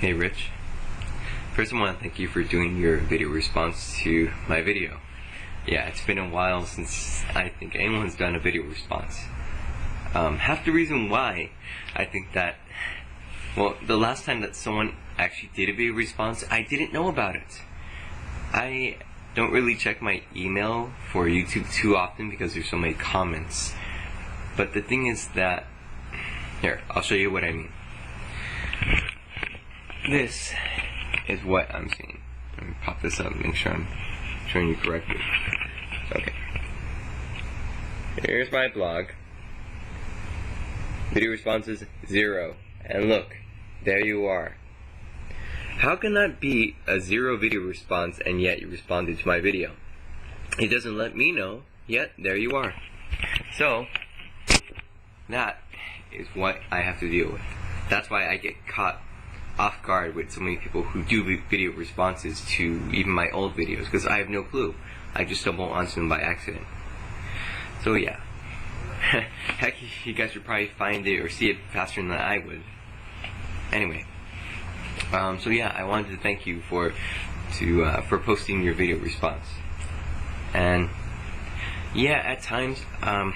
Hey Rich, first I want to thank you for doing your video response to my video. Yeah, it's been a while since I think anyone's done a video response. Half the reason why I think that, well, the last time that someone actually did a video response, I didn't know about it. I don't really check my email for YouTube too often because there's so many comments. But the thing is that, here, I'll show you what I mean. This is what I'm seeing. Let me pop this up and make sure I'm showing you correctly. Okay. Here's my blog. Video responses 0. And look, there you are. How can that be a 0 video response and yet you responded to my video? It doesn't let me know, yet there you are. So, that is what I have to deal with. That's why I get caught off guard with so many people who do video responses to even my old videos, because I have no clue. I just stumble onto them by accident. So yeah. Heck, you guys should probably find it or see it faster than I would. Anyway. So yeah, I wanted to thank you for posting your video response. And yeah, at times, I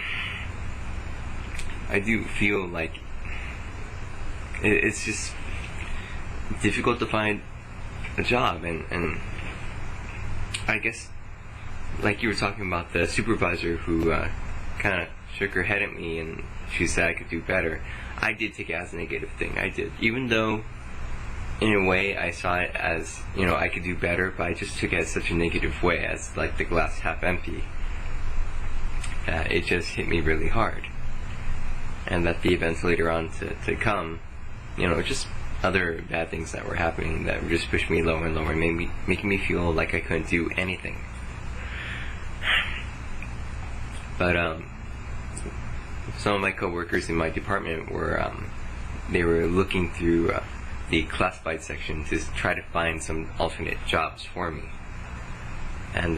do feel like it's just difficult to find a job, and I guess, like you were talking about the supervisor who kind of shook her head at me and she said I could do better. I did take it as a negative thing. I did, even though in a way I saw it as, you know, I could do better, but I just took it as such a negative way, as like the glass half empty. It just hit me really hard, and that the events later on to come, you know, just other bad things that were happening that just pushed me lower and lower, making me feel like I couldn't do anything. But some of my coworkers in my department were they were looking through the classified section to try to find some alternate jobs for me, and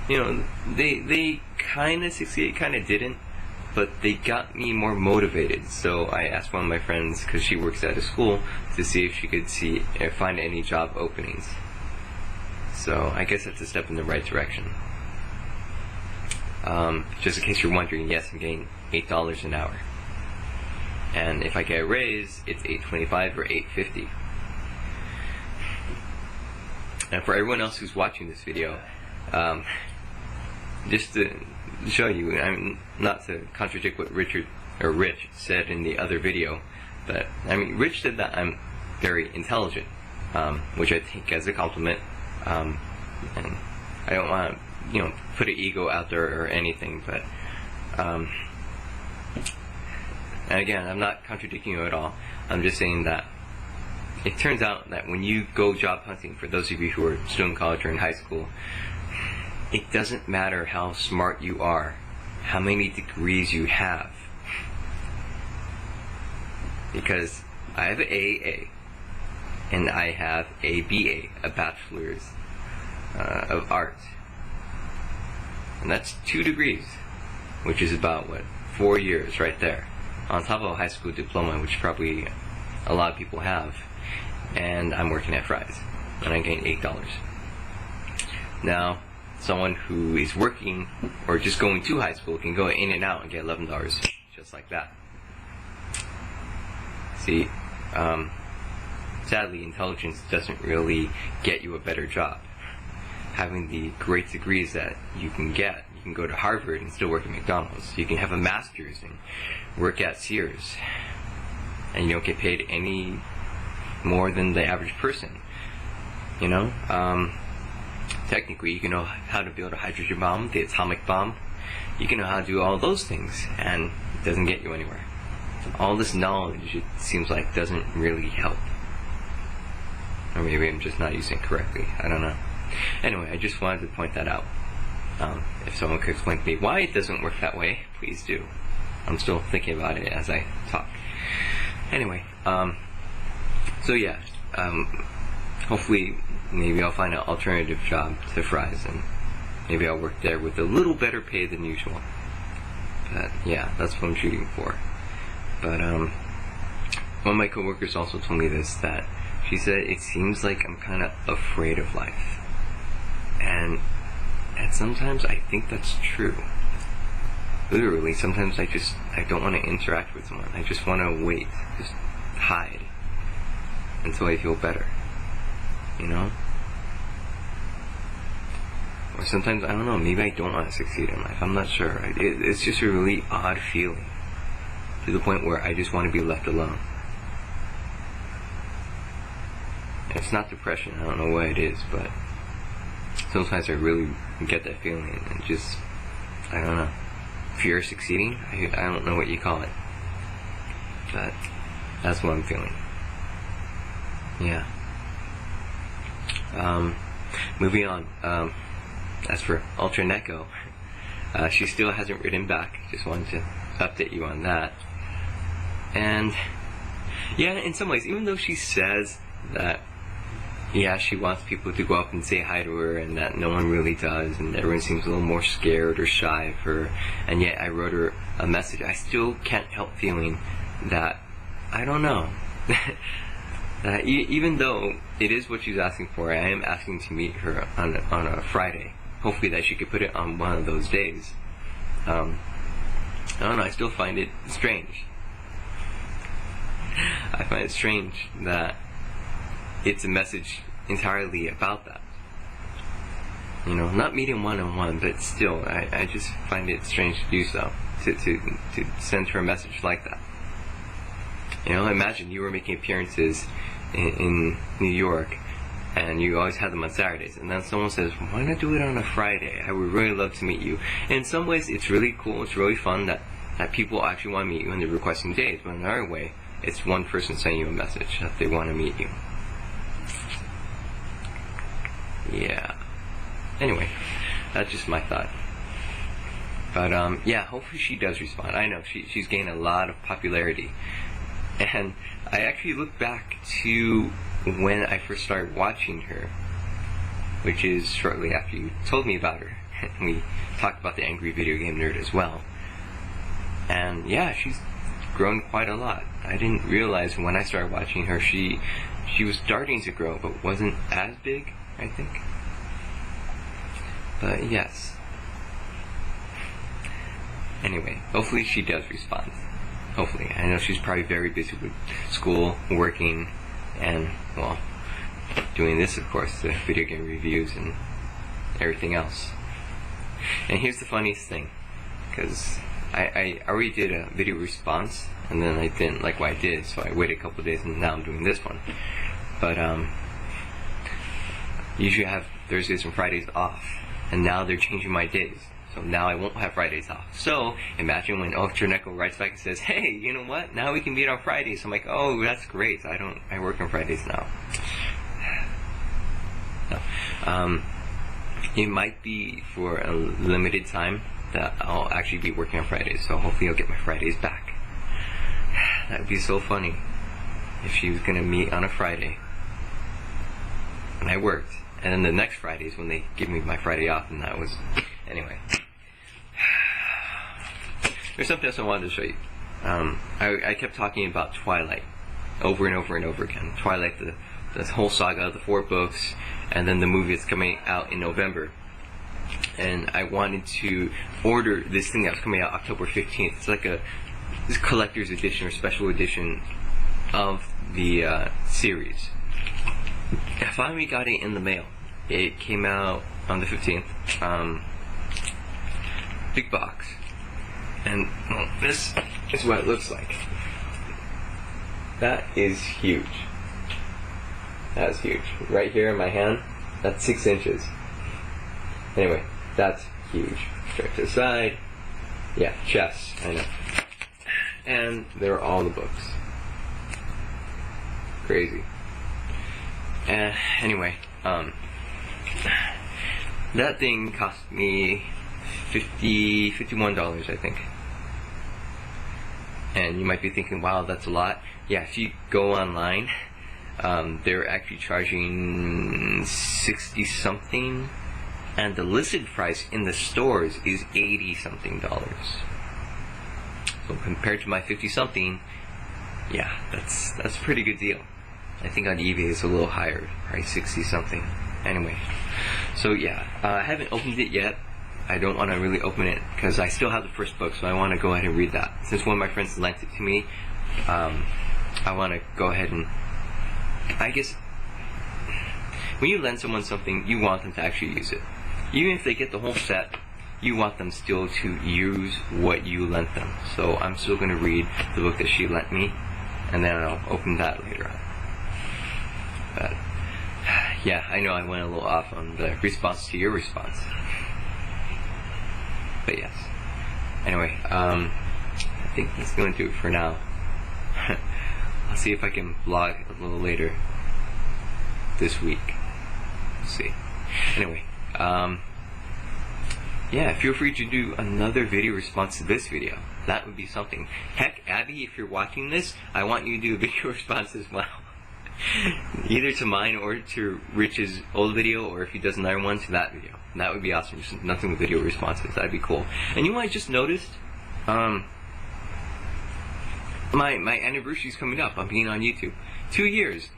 you know, they kind of succeeded, kind of didn't. But they got me more motivated, so I asked one of my friends, because she works at a school, to see if she could find any job openings. So I guess that's a step in the right direction. Just in case you're wondering, yes, I'm getting $8 an hour. And if I get a raise, it's $8.25 or $8.50. And for everyone else who's watching this video, just to show you, not to contradict what Rich said in the other video, but I mean, Rich said that I'm very intelligent, which I take as a compliment, and I don't want to, you know, put an ego out there or anything, but and again, I'm not contradicting you at all. I'm just saying that it turns out that when you go job hunting, for those of you who are still in college or in high school, it doesn't matter how smart you are, how many degrees you have. Because I have an AA, and I have a BA, a Bachelor's of Arts. And that's 2 degrees, which is about, what, 4 years right there. On top of a high school diploma, which probably a lot of people have. And I'm working at Fry's, and I'm getting $8. Now, someone who is working or just going to high school can go in and out and get $11 just like that. See, sadly, intelligence doesn't really get you a better job. Having the great degrees that you can get, you can go to Harvard and still work at McDonald's. You can have a master's and work at Sears, and you don't get paid any more than the average person, you know? Technically, you can know how to build a hydrogen bomb, the atomic bomb. You can know how to do all those things, and it doesn't get you anywhere. All this knowledge, it seems like, doesn't really help. Or maybe I'm just not using it correctly. I don't know. Anyway, I just wanted to point that out. If someone could explain to me why it doesn't work that way, please do. I'm still thinking about it as I talk. Anyway, so yeah, hopefully maybe I'll find an alternative job to Fry's, and maybe I'll work there with a little better pay than usual. But yeah, that's what I'm shooting for. But one of my coworkers also told me this, that she said it seems like I'm kind of afraid of life, and sometimes I think that's true. Literally, sometimes I don't want to interact with someone. I just want to wait, just hide until I feel better, you know? Or sometimes, I don't know, maybe I don't want to succeed in life. I'm not sure. It's just a really odd feeling, to the point where I just want to be left alone. It's not depression, I don't know what it is, but sometimes I really get that feeling, and just, I don't know, fear of succeeding? I don't know what you call it, but that's what I'm feeling. Yeah. Moving on, as for Ultra Neko, she still hasn't written back, just wanted to update you on that. And yeah, in some ways, even though she says that, yeah, she wants people to go up and say hi to her, and that no one really does, and everyone seems a little more scared or shy of her, and yet I wrote her a message, I still can't help feeling that, I don't know, that even though it is what she's asking for, I am asking to meet her on a Friday. Hopefully that she could put it on one of those days. I don't know, I still find it strange. I find it strange that it's a message entirely about that. You know, not meeting one-on-one, but still, I just find it strange to do so, to send her a message like that. You know, imagine you were making appearances in New York, and you always had them on Saturdays, and then someone says, why not do it on a Friday? I would really love to meet you. And in some ways, it's really cool, it's really fun that people actually want to meet you and they're requesting days, but in another way, it's one person sending you a message that they want to meet you. Yeah. Anyway, that's just my thought. But yeah, hopefully she does respond. I know she's gained a lot of popularity, and I actually look back to when I first started watching her, which is shortly after you told me about her. We talked about the Angry Video Game Nerd as well, and yeah, she's grown quite a lot. I didn't realize when I started watching her she was starting to grow, but wasn't as big, I think. But yes. Anyway, hopefully she does respond. Hopefully. I know she's probably very busy with school, working, and, well, doing this, of course, the video game reviews and everything else. And here's the funniest thing, because I already did a video response, and then I didn't like what I did, so I waited a couple of days, and now I'm doing this one. But usually I have Thursdays and Fridays off, and now they're changing my days, so now I won't have Fridays off. So imagine when Ultra Neko writes back and says, hey, you know what, now we can meet on Fridays. I'm like, oh, that's great, I work on Fridays now. No. It might be for a limited time that I'll actually be working on Fridays, so hopefully I'll get my Fridays back. That'd be so funny if she was gonna meet on a Friday and I worked, and then the next Friday is when they give me my Friday off, and that was, anyway. There's something else I wanted to show you. I kept talking about Twilight over and over and over again. Twilight, the whole saga of the 4 books, and then the movie that's coming out in November. And I wanted to order this thing that was coming out October 15th. It's like this collector's edition or special edition of the series. I finally got it in the mail. It came out on the 15th. Big box. And well, this is what it looks like. That is huge. That is huge. Right here in my hand, that's 6 inches. Anyway, that's huge. Straight to the side. Yeah, chest, I know. And there are all the books. Crazy. Anyway, that thing cost me $51, I think. And you might be thinking, wow, that's a lot. Yeah, if you go online, they're actually charging 60 something, and the listed price in the stores is 80 something dollars. So compared to my 50 something, yeah, that's a pretty good deal. I think on eBay it's a little higher, right? 60 something. Anyway, so yeah, I haven't opened it yet. I don't want to really open it because I still have the first book, so I want to go ahead and read that. Since one of my friends lent it to me, I want to go ahead and, I guess, when you lend someone something, you want them to actually use it. Even if they get the whole set, you want them still to use what you lent them. So I'm still going to read the book that she lent me, and then I'll open that later on. But yeah, I know I went a little off on the response to your response. But yes. Anyway, I think that's going to do it for now. I'll see if I can vlog a little later this week. We'll see. Anyway, yeah, feel free to do another video response to this video. That would be something. Heck, Abby, if you're watching this, I want you to do a video response as well. Either to mine or to Rich's old video, or if he does another one, to that video. That would be awesome. Just nothing with video responses. That'd be cool. And you know what I just noticed? My anniversary's coming up. I'm being on YouTube. 2 years.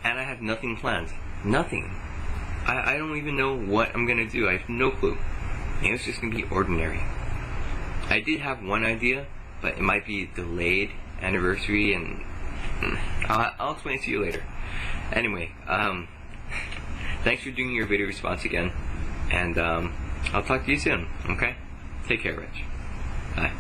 And I have nothing planned. Nothing. I don't even know what I'm gonna do. I have no clue. And it's just gonna be ordinary. I did have one idea, but it might be a delayed anniversary, and I'll explain it to you later. Anyway, thanks for doing your video response again, and I'll talk to you soon, okay? Take care, Rich. Bye.